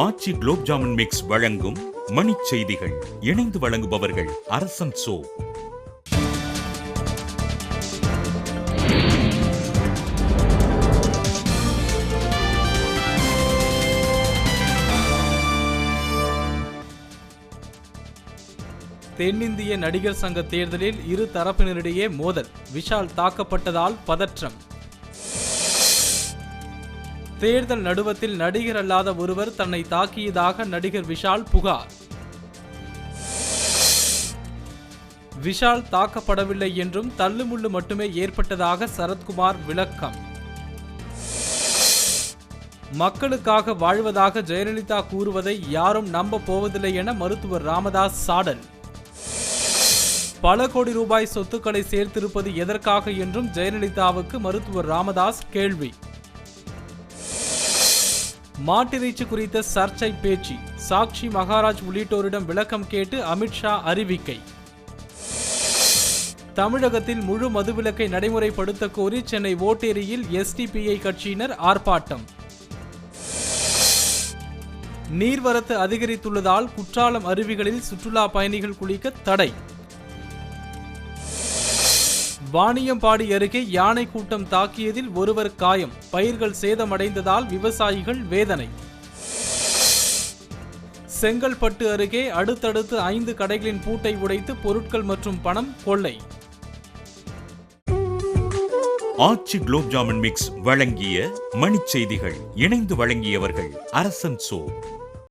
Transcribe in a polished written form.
ஆச்சி gulab jamun mix வழங்கும் மணிச் செய்திகள். இணைந்து வழங்குபவர்கள் அரசன் சோ. தென்னிந்திய நடிகர் சங்க தேர்தலில் இரு தரப்பினரிடையே மோதல். விஷால் தாக்கப்பட்டதால் பதற்றம். தேர்தல் நடுவத்தில் நடிகர் அல்லாத ஒருவர் தன்னை தாக்கியதாக நடிகர் விஷால் புகார். விஷால் தாக்கப்படவில்லை என்றும் தள்ளுமுள்ளு மட்டுமே ஏற்பட்டதாக சரத்குமார் விளக்கம். மக்களுக்காக வாழ்வதாக ஜெயலலிதா கூறுவதை யாரும் நம்ப போவதில்லை என மருத்துவர் ராமதாஸ் சாடல். பல கோடி ரூபாய் சொத்துக்களை சேர்த்திருப்பது எதற்காக என்றும் ஜெயலலிதாவுக்கு மருத்துவர் ராமதாஸ் கேள்வி. மாட்டிறைச்சி குறித்த சர்ச்சை பேச்சு. சாக்ஷி மகாராஜ் உள்ளிட்டோரிடம் விளக்கம் கேட்டு அமித்ஷா அறிவிக்கை. தமிழகத்தில் முழு மதுவிலக்கை நடைமுறைப்படுத்த கோரி சென்னை ஓட்டேரியில் எஸ்டிபிஐ கட்சியினர் ஆர்ப்பாட்டம். நீர்வரத்து அதிகரித்துள்ளதால் குற்றாலம் அருவிகளில் சுற்றுலா பயணிகள் குளிக்க தடை. வாணியம்பாடி அருகே யானை கூட்டம் தாக்கியதில் ஒருவர் காயம். பயிர்கள் சேதமடைந்ததால் விவசாயிகள் வேதனை. செங்கல்பட்டு அருகே அடுத்தடுத்து 5 கடைகளின் பூட்டை உடைத்து பொருட்கள் மற்றும் பணம் கொள்ளை. ஆச்சி குலோப் ஜாமுன் மிக்ஸ் வழங்கிய மணிச் செய்திகள். இணைந்து வழங்கியவர்கள் அரசன் சோ.